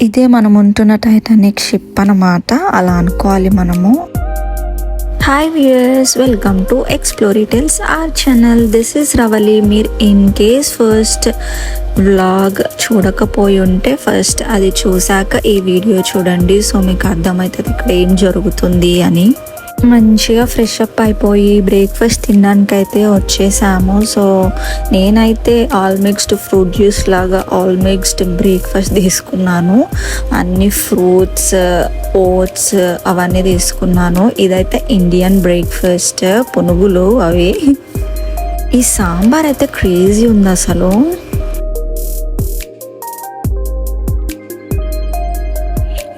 ఇదే మనం ఉంటున్న టైటానిక్ షిప్ అన్నమాట, అలా అనుకోవాలి మనము. Hi viewers, welcome to Exploretales our channel. This is Ravali. మీరు ఇన్ కేస్ ఫస్ట్ వ్లాగ్ చూడకపోయి ఉంటే ఫస్ట్ అది చూసాక ఈ వీడియో చూడండి. సో మీకు అర్థమవుతుంది ఇక్కడ ఏం జరుగుతుంది అని. మంచిగా ఫ్రెష్ అప్ అయిపోయి బ్రేక్ఫాస్ట్ తినడానికి అయితే వచ్చేసాము. సో నేనైతే ఆల్ మిక్స్డ్ ఫ్రూట్ జ్యూస్ లాగా ఆల్ మిక్స్డ్ బ్రేక్ఫాస్ట్ తీసుకున్నాను. అన్ని ఫ్రూట్స్, ఓట్స్ అవన్నీ తీసుకున్నాను. ఇదైతే ఇండియన్ బ్రేక్ఫాస్ట్, పునుగులు అవి. ఈ సాంబార్ అయితే క్రేజీ ఉంది అసలు.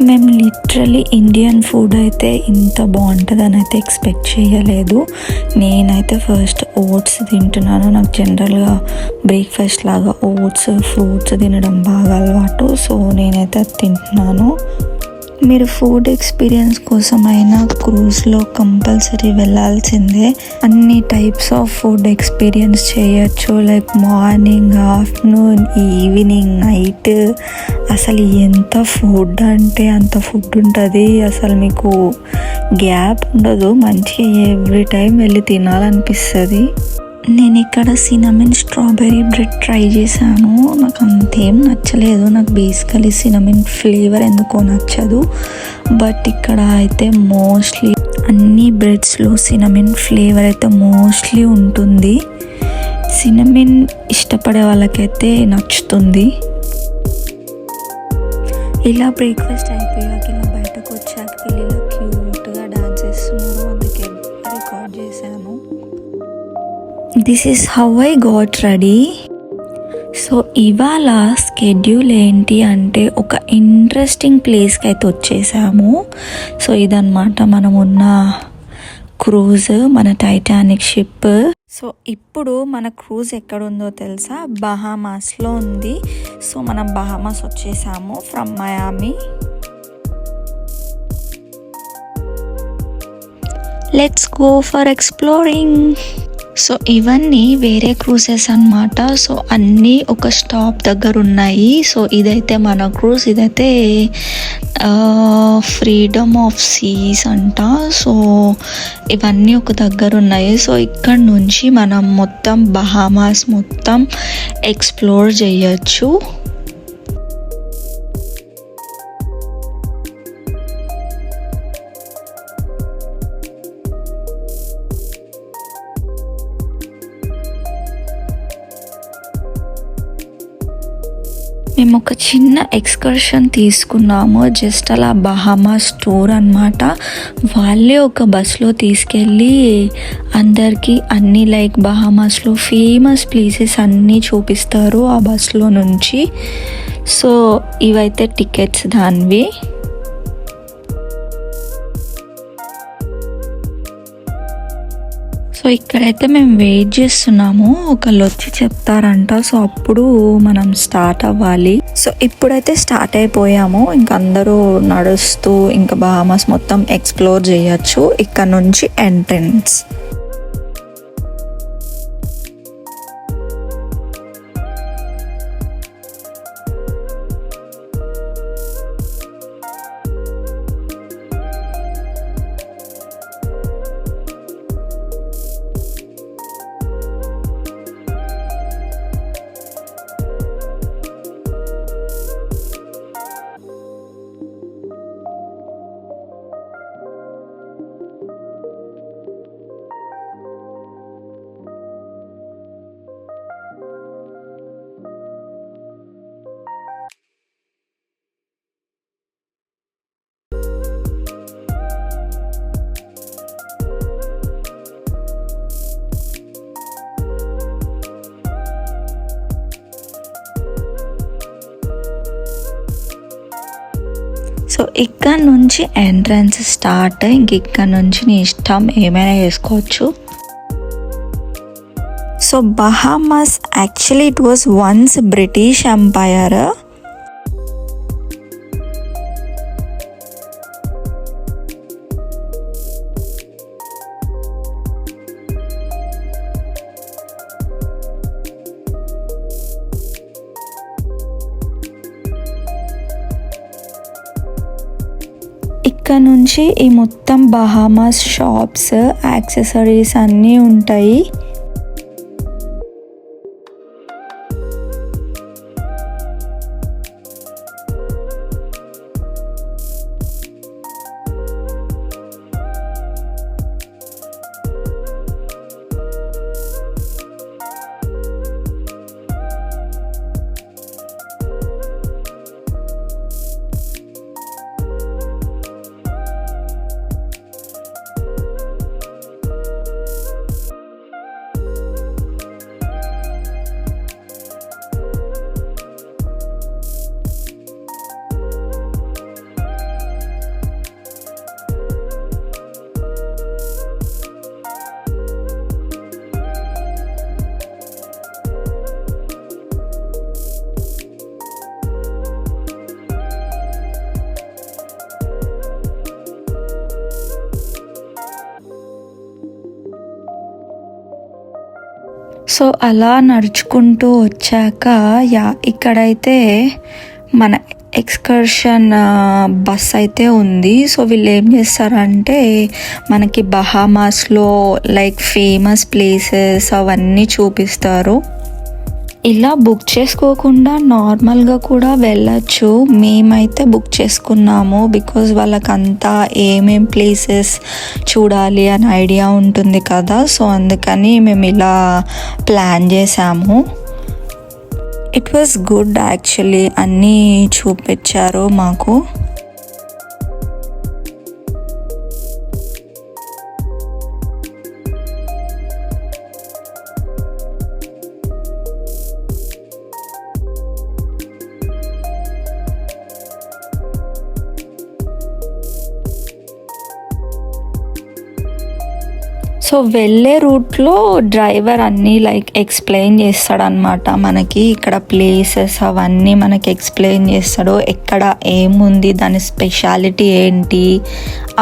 మేము లిటరలీ ఇండియన్ ఫుడ్ అయితే ఇంత బాగుంటుందని అయితే ఎక్స్పెక్ట్ చేయలేదు. నేనైతే ఫస్ట్ ఓట్స్ తింటున్నాను. నాకు జనరల్గా బ్రేక్ఫాస్ట్ లాగా ఓట్స్, ఫ్రూట్స్ తినడం బాగా అలవాటు. సో నేనైతే అది తింటున్నాను. మీరు ఫుడ్ ఎక్స్పీరియన్స్ కోసమైనా క్రూజ్లో కంపల్సరీ వెళ్ళాల్సిందే. అన్ని టైప్స్ ఆఫ్ ఫుడ్ ఎక్స్పీరియన్స్ చేయొచ్చు, like morning, afternoon, evening, night. అసలు ఎంత ఫుడ్ అంటే అంత ఫుడ్ ఉంటుంది. అసలు మీకు గ్యాప్ ఉండదు. మంచిగా ఎవ్రీ టైం వెళ్ళి తినాలనిపిస్తుంది. నేను ఇక్కడ సినమిన్ స్ట్రాబెర్రీ బ్రెడ్ ట్రై చేశాను. నాకు అంతేం నచ్చలేదు. నాకు బేసికలీ సినమిన్ ఫ్లేవర్ ఎందుకో నచ్చదు. బట్ ఇక్కడ అయితే మోస్ట్లీ అన్ని బ్రెడ్స్లో సినమిన్ ఫ్లేవర్ అయితే మోస్ట్లీ ఉంటుంది. సినమిన్ ఇష్టపడే వాళ్ళకైతే నచ్చుతుంది. ఇలా బ్రేక్ఫాస్ట్ అయిపోయాక ఇలా బయటకు వచ్చాక పిల్లలు క్యూట్గా డాన్స్ చేస్తున్నారు. అందుకే రికార్డ్ చేశాను. This is how I got ready. So ఇవాళ స్కెడ్యూల్ ఏంటి అంటే ఒక ఇంట్రెస్టింగ్ ప్లేస్కి అయితే వచ్చేసాము. సో ఇదన్నమాట మనం ఉన్న క్రూజ్, మన టైటానిక్ షిప్. సో ఇప్పుడు మన క్రూజ్ ఎక్కడుందో తెలుసా? బహామాస్లో ఉంది. సో మనం బహామాస్ వచ్చేసాము from Miami. Let's go for exploring. So ఇవన్నీ వేరే క్రూజెస్ అన్నమాట. సో అన్నీ ఒక స్టాప్ దగ్గర ఉన్నాయి. సో ఇదైతే మన క్రూజ్, ఇదైతే ఫ్రీడమ్ ఆఫ్ సీస్ అంట. సో ఇవన్నీ ఒక దగ్గర ఉన్నాయి. సో ఇక్కడ నుంచి మనం మొత్తం బహామాస్ మొత్తం ఎక్స్ప్లోర్ చేయొచ్చు. మేము ఒక చిన్న ఎక్స్కర్షన్ తీసుకున్నాము, జస్ట్ అలా బహామాస్ టూర్ అన్నమాట. వాళ్ళే ఒక బస్లో తీసుకెళ్ళి అందరికీ అన్ని లైక్ బహామాస్లో ఫేమస్ ప్లేసెస్ అన్నీ చూపిస్తారు ఆ బస్లో నుంచి. సో ఇవైతే టికెట్స్ దానివి. సో ఇక్కడైతే మేము వెయిట్ చేస్తున్నాము, ఒకళ్ళు వచ్చి చెప్తారంట. సో అప్పుడు మనం స్టార్ట్ అవ్వాలి. సో ఇప్పుడైతే స్టార్ట్ అయిపోయాము. ఇంక అందరూ నడుస్తూ ఇంకా బహామాస్ మొత్తం ఎక్స్ప్లోర్ చేయొచ్చు. ఇక్కడ నుంచి ఎంట్రన్స్. సో ఇక్కడ నుంచి ఎంట్రన్స్ స్టార్ట్. ఇంక ఇక్కడ నుంచి నీ ఇష్టం ఏమైనా చేసుకోవచ్చు. So Bahamas actually it was once British empire. ఇక్కడ నుంచి ఈ మొత్తం బహామాస్ షాప్స్, యాక్సెసరీస్ అన్నీ ఉంటాయి. సో అలా నడుచుకుంటూ వచ్చాక ఇక్కడైతే మన ఎక్స్కర్షన్ బస్ అయితే ఉంది. సో వీళ్ళు ఏం చేస్తారంటే మనకి బహామాస్లో లైక్ ఫేమస్ ప్లేసెస్ అవన్నీ చూపిస్తారు. ఇలా బుక్ చేసుకోకుండా నార్మల్గా కూడా వెళ్ళచ్చు. మేమైతే బుక్ చేసుకున్నాము బికాజ్ వాళ్ళకంతా ఏమేం ప్లేసెస్ చూడాలి అని ఐడియా ఉంటుంది కదా. సో అందుకని మేము ఇలా ప్లాన్ చేసాము. ఇట్ వాస్ గుడ్ యాక్చువల్లీ, అన్నీ చూపించారు మాకు. సో వెళ్ళే రూట్లో డ్రైవర్ అన్నీ లైక్ ఎక్స్ప్లెయిన్ చేస్తాడనమాట మనకి. ఇక్కడ ప్లేసెస్ అవన్నీ మనకి ఎక్స్ప్లెయిన్ చేస్తాడు. ఎక్కడ ఏముంది, దాని స్పెషాలిటీ ఏంటి,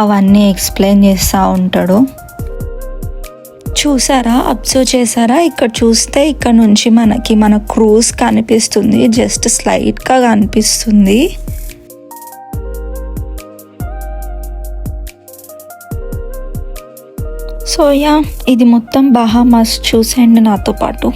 అవన్నీ ఎక్స్ప్లెయిన్ చేస్తూ ఉంటాడు. చూసారా, అబ్జర్వ్ చేసారా? ఇక్కడ చూస్తే ఇక్కడ నుంచి మనకి మన క్రూజ్ కనిపిస్తుంది, జస్ట్ స్లైట్గా కనిపిస్తుంది. సో ఇది మొత్తం బహామాస్ చూసేయండి నాతో పాటు.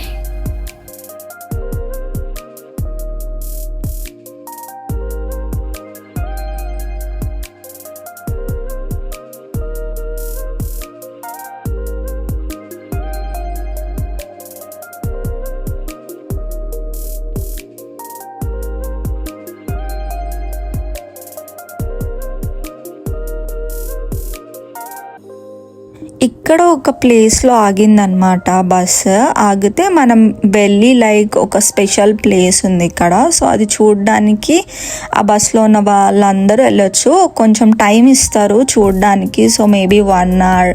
ఇక్కడ ఒక ప్లేస్లో ఆగిందనమాట బస్సు. ఆగితే మనం వెళ్ళి లైక్ ఒక స్పెషల్ ప్లేస్ ఉంది ఇక్కడ. సో అది చూడడానికి ఆ బస్సులో ఉన్న వాళ్ళందరూ వెళ్ళొచ్చు. కొంచెం టైం ఇస్తారు చూడడానికి. So maybe 1 hour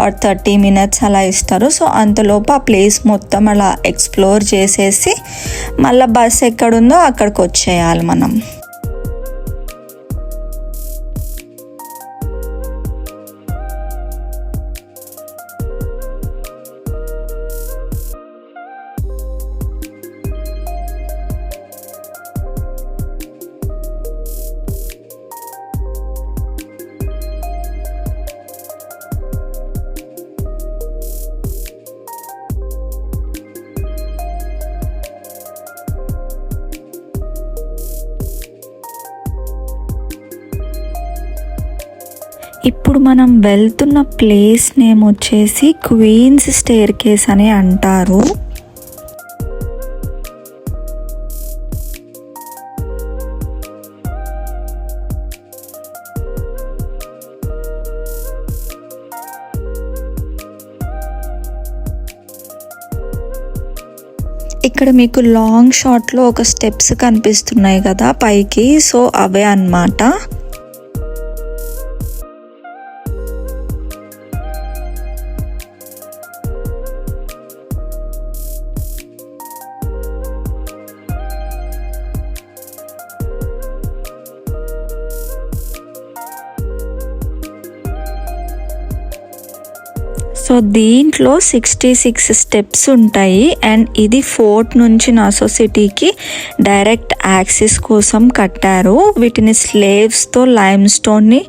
or 30 minutes అలా ఇస్తారు. సో అంతలోపు ఆ ప్లేస్ మొత్తం అలా ఎక్స్ప్లోర్ చేసేసి మళ్ళీ బస్ ఎక్కడుందో అక్కడికి వచ్చేయాలి మనం. ఇప్పుడు మనం వెళ్తున్న ప్లేస్ నేమ్ వచ్చేసి క్వీన్స్ స్టేర్ కేస్ అని అంటారు. ఇక్కడ మీకు లాంగ్ షాట్లో ఒక స్టెప్స్ కనిపిస్తున్నాయి కదా పైకి. సో అవే అన్నమాట. సో దీంట్లో 66 స్టెప్స్ ఉంటాయి. అండ్ ఇది ఫోర్ట్ నుంచి నాసో సిటీకి డైరెక్ట్ యాక్సెస్ కోసం కట్టారు. వీటిని స్లేవ్స్తో లైమ్ స్టోన్ని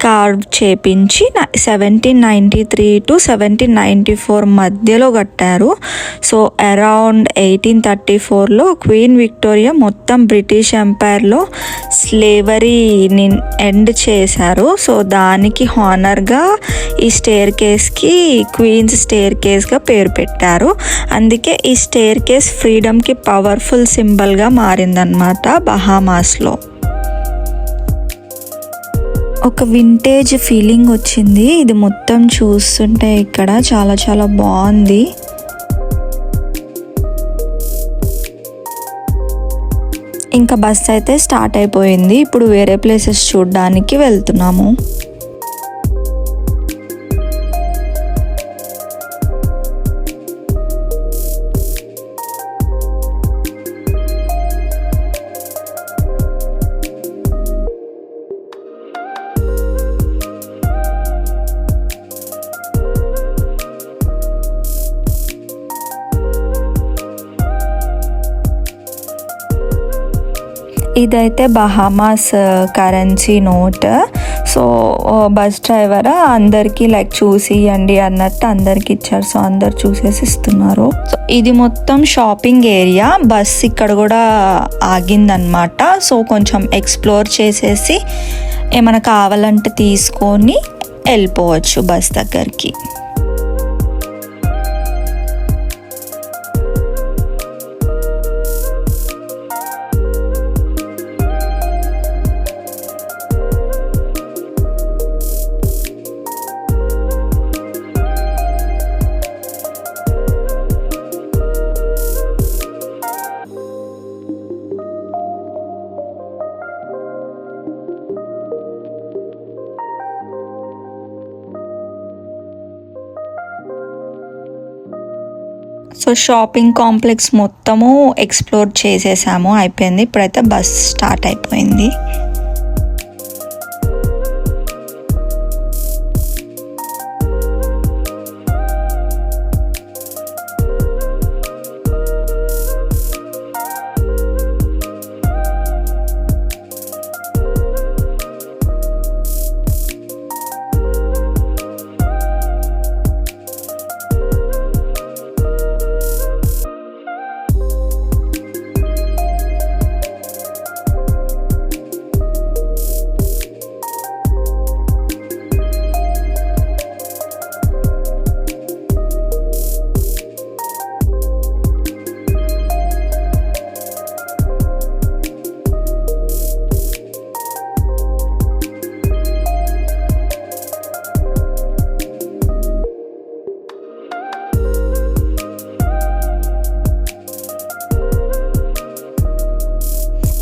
కార్వ్ చేపించి 1793 to 1794 మధ్యలో కట్టారు. సో అరౌండ్ 1834లో క్వీన్ విక్టోరియా మొత్తం బ్రిటిష్ ఎంపైర్లో స్లేవరీని ఎండ్ చేశారు. సో దానికి హానర్గా ఈ స్టేర్ కేస్కి క్వీన్స్ స్టేర్ కేస్గా పేరు పెట్టారు. అందుకే ఈ స్టేర్ కేస్ ఫ్రీడమ్కి పవర్ఫుల్ సింబల్గా మారిందనమాట బహామాస్లో. ఒక వింటేజ్ ఫీలింగ్ వచ్చింది ఇది మొత్తం చూస్తుంటే. ఇక్కడ చాలా చాలా బాగుంది. ఇంకా బస్ అయితే స్టార్ట్ అయిపోయింది. ఇప్పుడు వేరే ప్లేసెస్ చూడడానికి వెళ్తున్నాము. ఇదైతే Bahamas currency note. So bus driver అందరికీ లైక్ చూసి ఇవ్వండి అన్నట్టు అందరికి ఇచ్చారు. సో అందరు చూసేసి ఇస్తున్నారు. సో ఇది మొత్తం షాపింగ్ ఏరియా. బస్ ఇక్కడ కూడా ఆగిందనమాట. సో కొంచెం ఎక్స్ప్లోర్ చేసేసి ఏమైనా కావాలంటే తీసుకొని వెళ్ళిపోవచ్చు బస్ దగ్గరికి. సో షాపింగ్ కాంప్లెక్స్ మొత్తము ఎక్స్ప్లోర్ చేసేసాము, అయిపోయింది. ఇప్పుడైతే బస్ స్టార్ట్ అయిపోయింది.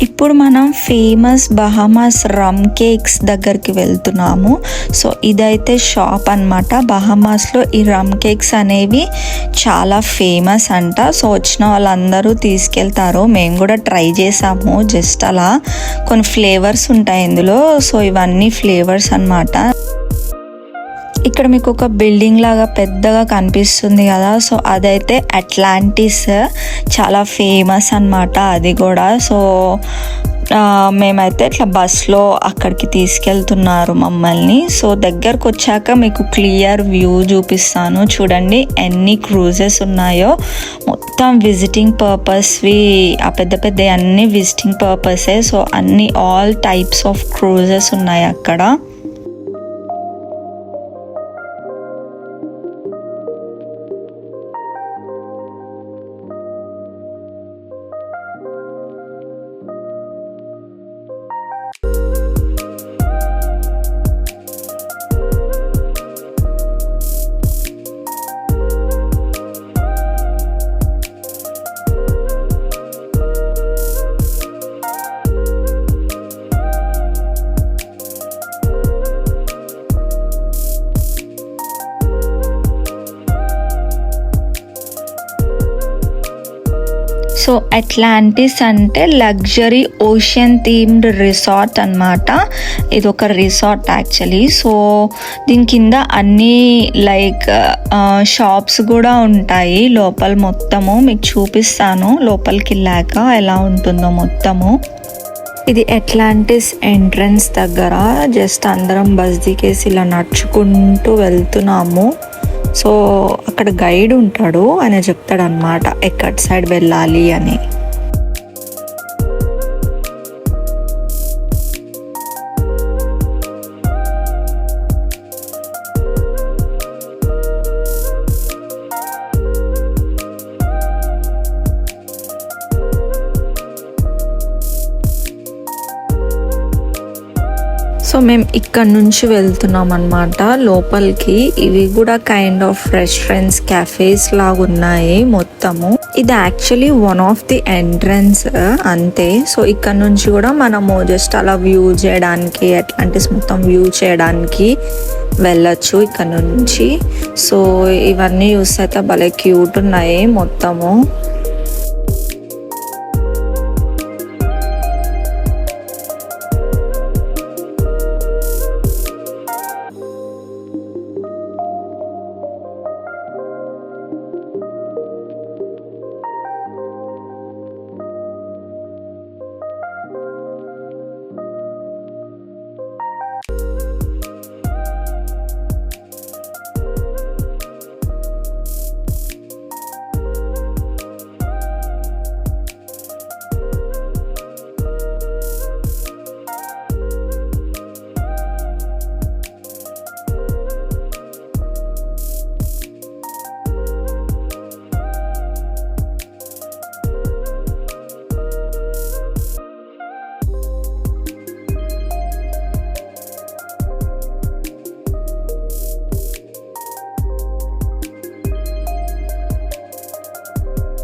ఇప్పుడు మనం ఫేమస్ బహామాస్ రమ్ కేక్స్ దగ్గరికి వెళ్తున్నాము. సో ఇదైతే షాప్ అన్నమాట. బహామాస్లో ఈ రమ్ కేక్స్ అనేవి చాలా ఫేమస్ అంట. సో వచ్చిన వాళ్ళందరూ తీసుకెళ్తారు. మేము కూడా ట్రై చేసాము. జస్ట్ అలా కొన్ని ఫ్లేవర్స్ ఉంటాయి ఇందులో. సో ఇవన్నీ ఫ్లేవర్స్ అన్నమాట. ఇక్కడ మీకు ఒక బిల్డింగ్ లాగా పెద్దగా కనిపిస్తుంది కదా. సో అదైతే అట్లాంటిస్, చాలా ఫేమస్ అన్నమాట అది కూడా. సో మేమైతే ఇట్లా బస్లో అక్కడికి తీసుకెళ్తున్నారు మమ్మల్ని. సో దగ్గరకు వచ్చాక మీకు క్లియర్ వ్యూ చూపిస్తాను. చూడండి ఎన్ని క్రూజెస్ ఉన్నాయో. మొత్తం విజిటింగ్ పర్పస్వి, ఆ పెద్ద పెద్ద అన్ని విజిటింగ్ పర్పసే. సో అన్ని ఆల్ టైప్స్ ఆఫ్ క్రూజెస్ ఉన్నాయి అక్కడ. సో అట్లాంటిస్ అంటే లగ్జరీ ఓషన్ థీమ్డ్ రిసార్ట్ అన్నమాట. ఇది ఒక రిసార్ట్ యాక్చువల్లీ. సో దీని కింద అన్ని లైక్ షాప్స్ కూడా ఉంటాయి లోపల. మొత్తము మీకు చూపిస్తాను లోపలికి వెళ్ళాక ఎలా ఉంటుందో మొత్తము. ఇది అట్లాంటిస్ ఎంట్రన్స్ దగ్గర జస్ట్ అందరం బస్ దిగేసి ఇలా నడుచుకుంటూ వెళ్తున్నాము. సో అక్కడ గైడ్ ఉంటాడు, ఆయన చెప్తాడు అనమాట ఎక్కడి సైడ్ వెళ్ళాలి అని. సో మేము ఇక్కడ నుంచి వెళ్తున్నాం అనమాట లోపలికి. ఇవి కూడా కైండ్ ఆఫ్ రెస్టారెంట్స్, క్యాఫేస్ లాగా ఉన్నాయి మొత్తము. ఇది actually one of the entrance అంతే. సో ఇక్కడ నుంచి కూడా మనము జస్ట్ అలా వ్యూ చేయడానికి, అట్లాంటిస్ మొత్తం వ్యూ చేయడానికి వెళ్ళొచ్చు ఇక్కడ నుంచి. సో ఇవన్నీ చూస్తే అయితే భలే క్యూట్ ఉన్నాయి మొత్తము.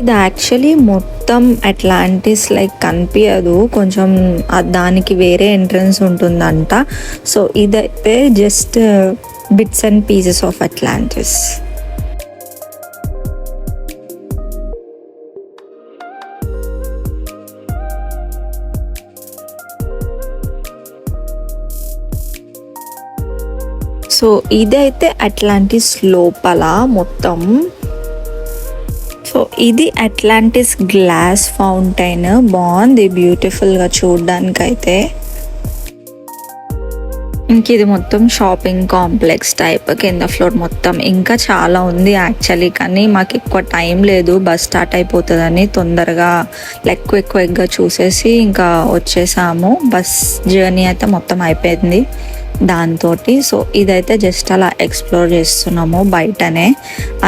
ఇది యాక్చువల్లీ మొత్తం అట్లాంటిస్ లైక్ కనిపించదు, కొంచెం దానికి వేరే ఎంట్రన్స్ ఉంటుందంట. సో ఇదైతే just bits and pieces of Atlantis. So ఇదైతే అట్లాంటిస్ లోపల మొత్తం. సో ఇది అట్లాంటిస్ గ్లాస్ ఫౌంటైన్, బాగుంది బ్యూటిఫుల్గా చూడ్డానికైతే. ఇంక ఇది మొత్తం షాపింగ్ కాంప్లెక్స్ టైప్, కింద ఫ్లోర్ మొత్తం ఇంకా చాలా ఉంది యాక్చువల్లీ. కానీ మాకు ఎక్కువ టైం లేదు, బస్ స్టార్ట్ అయిపోతుందని తొందరగా ఎక్కువ చూసేసి ఇంకా వచ్చేసాము. బస్ జర్నీ అయితే మొత్తం అయిపోయింది దాంతో. సో ఇదైతే జస్ట్ అలా ఎక్స్ప్లోర్ చేస్తున్నాము బయటనే.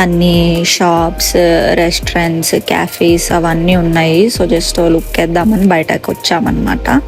అన్ని షాప్స్, రెస్టారెంట్స్, క్యాఫేస్ అవన్నీ ఉన్నాయి. సో జస్ట్ లుక్ వేద్దామని బయటకు వచ్చామన్నమాట.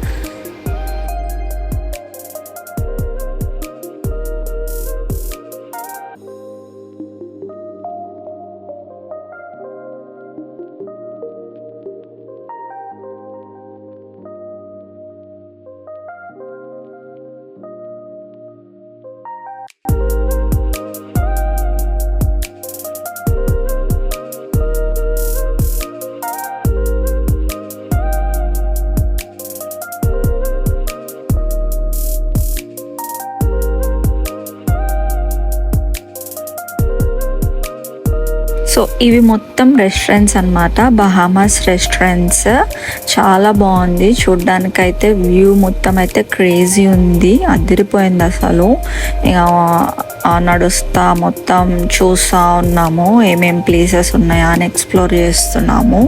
సో ఇవి మొత్తం రెస్టారెంట్స్ అనమాట, బహామాస్ రెస్టారెంట్స్. చాలా బాగుంది చూడ్డానికైతే. వ్యూ మొత్తం అయితే క్రేజీ ఉంది, అదిరిపోయింది అసలు. ఇక నడుస్తా మొత్తం చూస్తూ ఉన్నాము ఏమేం ప్లేసెస్ ఉన్నాయా అని ఎక్స్ప్లోర్ చేస్తున్నాము.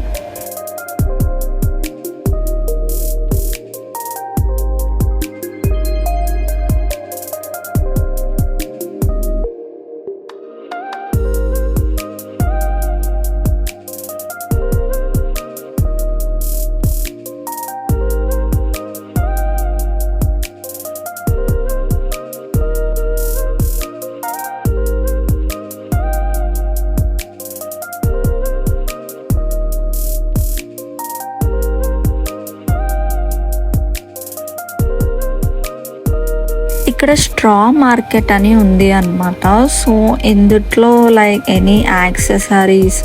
ఇక్కడ స్ట్రా మార్కెట్ అని ఉంది అనమాట. సో ఇందుట్లో లైక్ ఎనీ యాక్సెసరీస్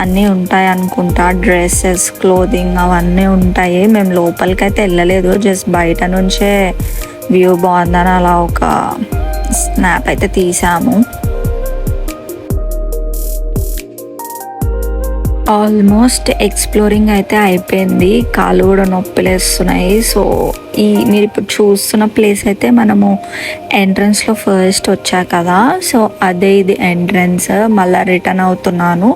అన్నీ ఉంటాయి అనుకుంటా, డ్రెస్సెస్, క్లోదింగ్ అవన్నీ ఉంటాయి. మేము లోపలికి అయితే వెళ్ళలేదు, జస్ట్ బయట నుంచే వ్యూ బాగుందని అలా ఒక స్నాప్ అయితే తీసాము. ఆల్మోస్ట్ ఎక్స్ప్లోరింగ్ అయితే అయిపోయింది, కాళ్ళు కూడా నొప్పిలేస్తున్నాయి. సో మీరు ఇప్పుడు చూస్తున్న ప్లేస్ అయితే మనము ఎంట్రన్స్లో ఫస్ట్ వచ్చా కదా, సో అదే ఇది ఎంట్రన్స్. మళ్ళీ రిటర్న్ అవుతున్నాను.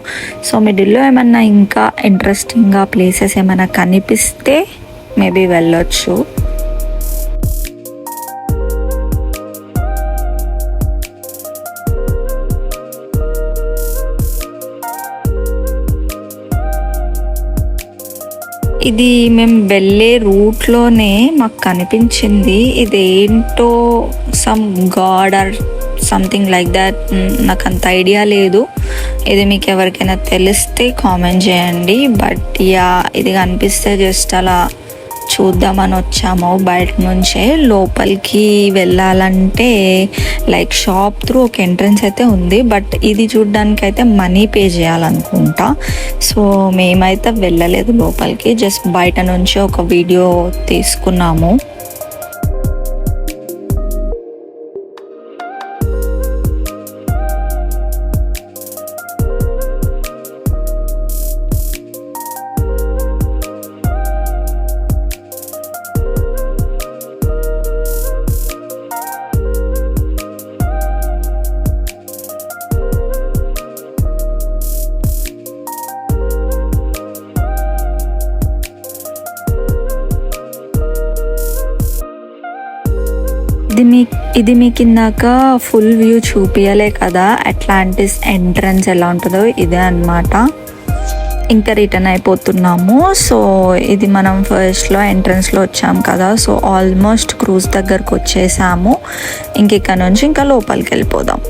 సో మిడిల్లో ఏమన్నా ఇంకా ఇంట్రెస్టింగ్గా ప్లేసెస్ ఏమైనా కనిపిస్తే మేబీ వెళ్ళొచ్చు. ఇది మేము వెళ్ళే రూట్లోనే మాకు కనిపించింది. ఇదేంటో some God or something like that, నాకు అంత ఐడియా లేదు. ఇది మీకు ఎవరికైనా తెలిస్తే కామెంట్ చేయండి. బట్ యా, ఇది కనిపిస్తే జస్ట్ అలా చూద్దామని వచ్చాము. బయట నుంచే లోపలికి వెళ్ళాలంటే లైక్ షాప్ త్రూ ఒక ఎంట్రన్స్ అయితే ఉంది, బట్ ఇది చూడ్డానికి అయితే మనీ పే చేయాలనుకుంటా. సో మేమైతే వెళ్ళలేదు లోపలికి, జస్ట్ బయట నుంచి ఒక వీడియో తీసుకున్నాము. ఇది మీకు ఇందాక ఫుల్ వ్యూ చూపించలే కదా, అట్లాంటిస్ ఎంట్రన్స్ ఎలా ఉంటుందో ఇదే అన్నమాట. ఇంకా రిటర్న్ అయిపోతున్నాము. సో ఇది మనం ఫస్ట్లో ఎంట్రన్స్లో వచ్చాం కదా, సో ఆల్మోస్ట్ క్రూజ్ దగ్గరకు వచ్చేసాము. ఇక్కడ నుంచి ఇంకా లోపలికి వెళ్ళిపోదాం.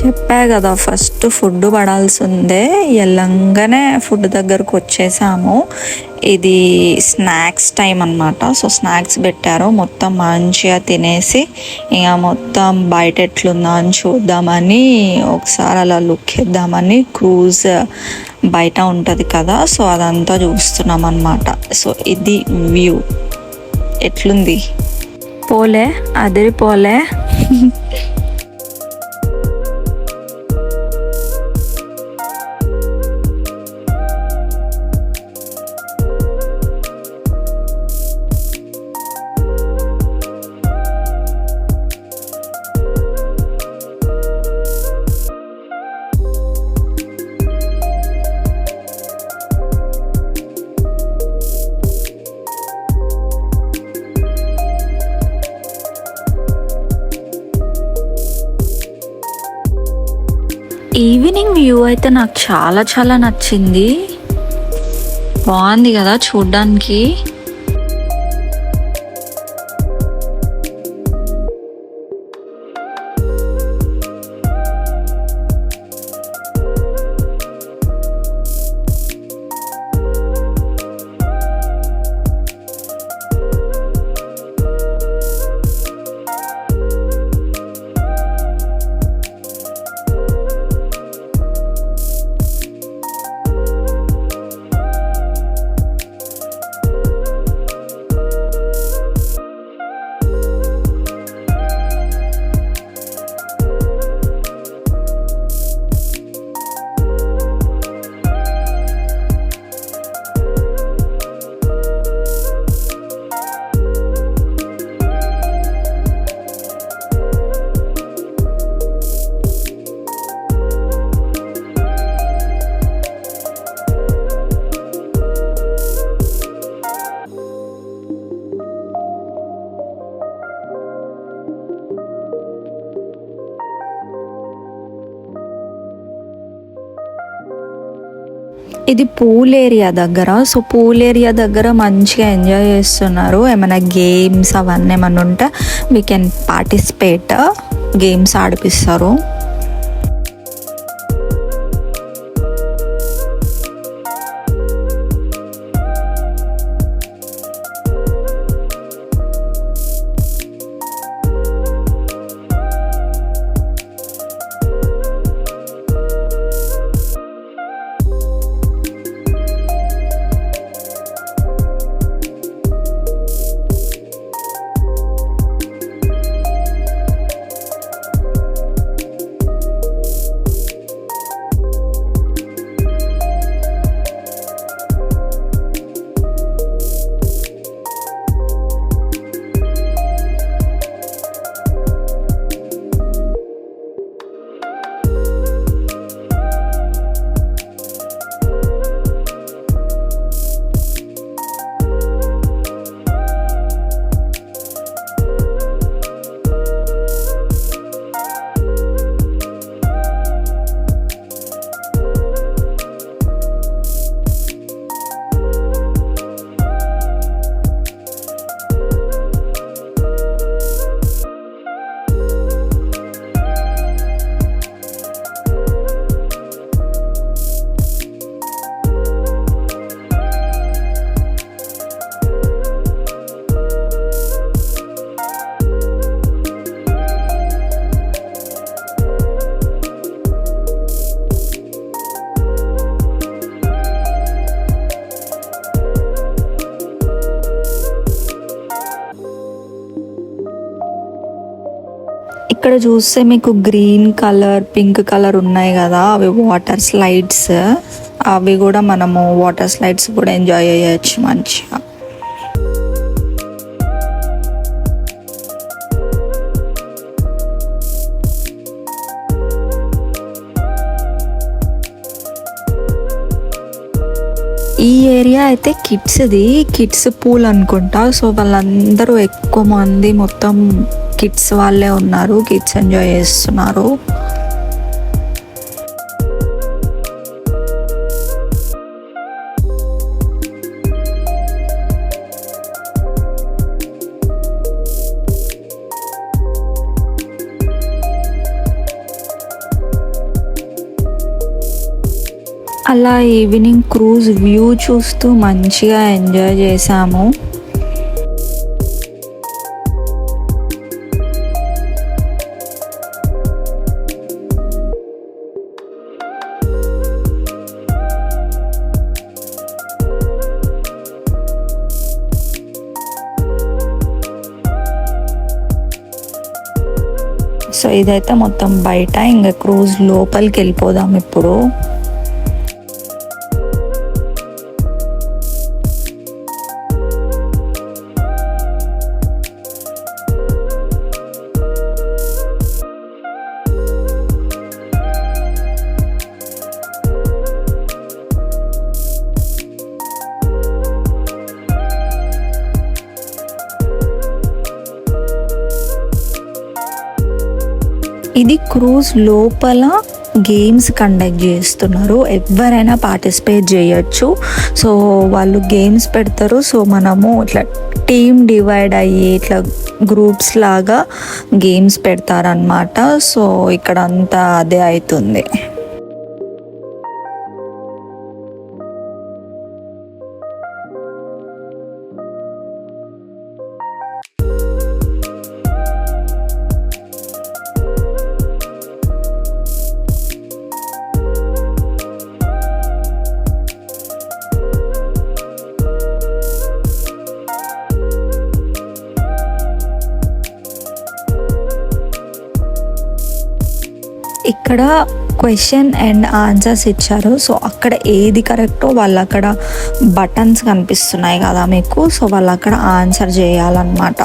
చెప్పా కదా ఫస్ట్ ఫుడ్ పడాల్సిందే, వెళ్ళంగానే ఫుడ్ దగ్గరకు వచ్చేసాము. ఇది స్నాక్స్ టైం అన్నమాట. సో స్నాక్స్ పెట్టారు, మొత్తం మంచిగా తినేసి ఇక మొత్తం బయట ఎట్లుందా అని చూద్దామని ఒకసారి అలా లుక్ ఇద్దామని క్రూజ్ బయట ఉంటుంది కదా, సో అదంతా చూస్తున్నాం అన్నమాట. సో ఇది వ్యూ ఎట్లుంది, పోలే అదిరిపోలే. ఈవినింగ్ వ్యూ అయితే నాకు చాలా చాలా నచ్చింది, బాగుంది కదా చూడ్డానికి. ఇది పూల్ ఏరియా దగ్గర. సో పూల్ ఏరియా దగ్గర మంచిగా ఎంజాయ్ చేస్తున్నారు. ఏమైనా గేమ్స్ అవన్నీ ఏమైనా ఉంటే వీ కెన్ పార్టిసిపేట్, గేమ్స్ ఆడిపిస్తారు. చూస్తే మీకు గ్రీన్ కలర్, పింక్ కలర్ ఉన్నాయి కదా, అవి వాటర్ స్లైడ్స్. అవి కూడా మనము వాటర్ స్లైడ్స్ కూడా ఎంజాయ్ చేయొచ్చు మంచిగా. ఈ ఏరియా అయితే కిడ్స్ పూల్ అనుకుంటా. సో వాళ్ళందరూ ఎక్కువ మంది మొత్తం కిడ్స్ వాళ్ళే ఉన్నారు, కిడ్స్ ఎంజాయ్ చేస్తున్నారు. అలా ఈవినింగ్ క్రూజ్ వ్యూ చూస్తూ మంచిగా ఎంజాయ్ చేసాము. సో ఇదైతే మొత్తం బయట, ఇంకా క్రూజ్ లోపలికి వెళ్ళిపోదాం ఇప్పుడు. ఇది క్రూజ్ లోపల గేమ్స్ కండక్ట్ చేస్తున్నారు, ఎవరైనా పార్టిసిపేట్ చేయొచ్చు. సో వాళ్ళు గేమ్స్ పెడతారు. సో మనము ఇట్లా టీమ్ డివైడ్ అయ్యి ఇట్లా గ్రూప్స్ లాగా గేమ్స్ పెడతారనమాట. సో ఇక్కడ అంతా అదే అవుతుంది. ఇక్కడ క్వశ్చన్ అండ్ ఆన్సర్స్ ఇచ్చారు. సో అక్కడ ఏది కరెక్టో వాళ్ళు అక్కడ బటన్స్ కనిపిస్తున్నాయి కదా మీకు, సో వాళ్ళు అక్కడ ఆన్సర్ చేయాలన్నమాట.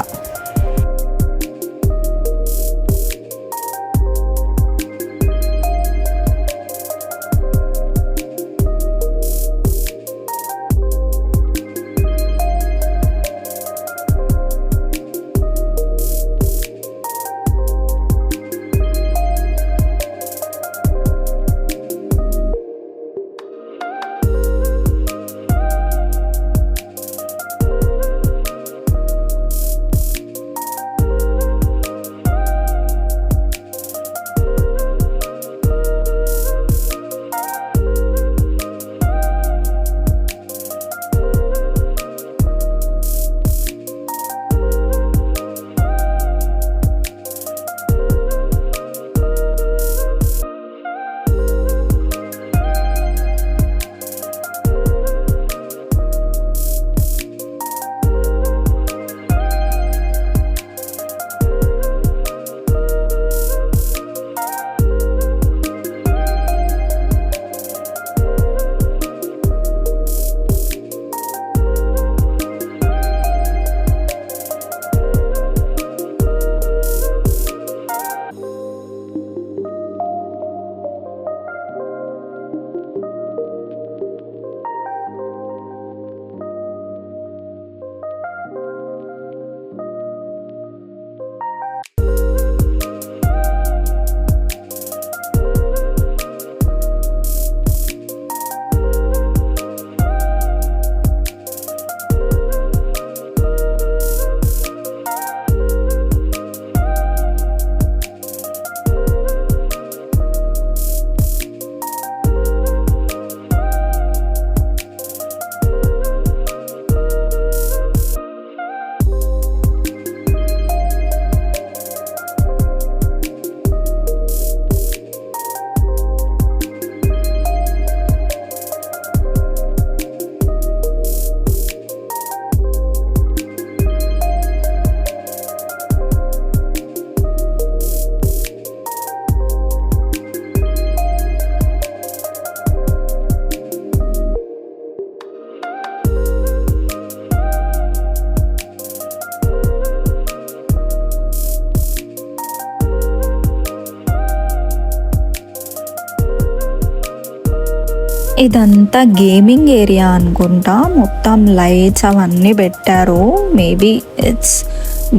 ఇదంతా గేమింగ్ ఏరియా అనుకుంటా, మొత్తం లైట్స్ అవన్నీ పెట్టారు, maybe it's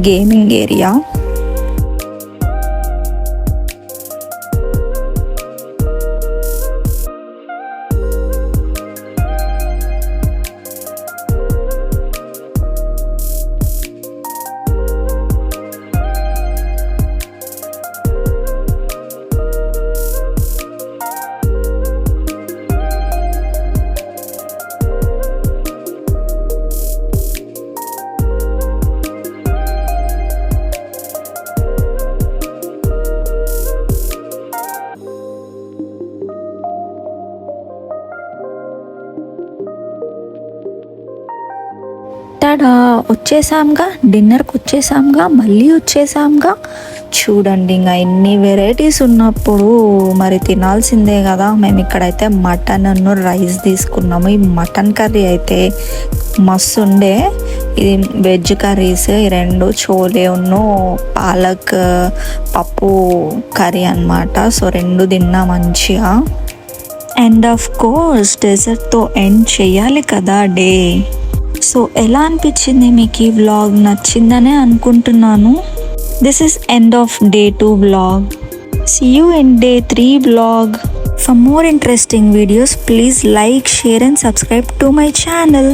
gaming area. Tada, వచ్చేసాంగా, డిన్నర్కి వచ్చేసాంగా, మళ్ళీ వచ్చేసాంగా. చూడండి, ఇంకా ఎన్ని వెరైటీస్ ఉన్నప్పుడు మరి తినాల్సిందే కదా. మేము ఇక్కడైతే మటన్ రైస్ తీసుకున్నాము. ఈ మటన్ కర్రీ అయితే మస్తు ఉండే. ఇది వెజ్ కర్రీస్, ఈ రెండు చోలే పాలక్ పప్పు కర్రీ అన్నమాట. సో రెండు తిన్నా మంచిగా. అండ్ ఆఫ్ కోర్స్ డెజర్ట్తో ఎండ్ చేయాలి కదా డే. సో ఎలా అనిపించింది మీకు ఈ వ్లాగ్? నచ్చిందనే అనుకుంటున్నాను. This is end of day 2 vlog. See you in day 3 vlog. For more interesting videos, please like, share and subscribe to my channel.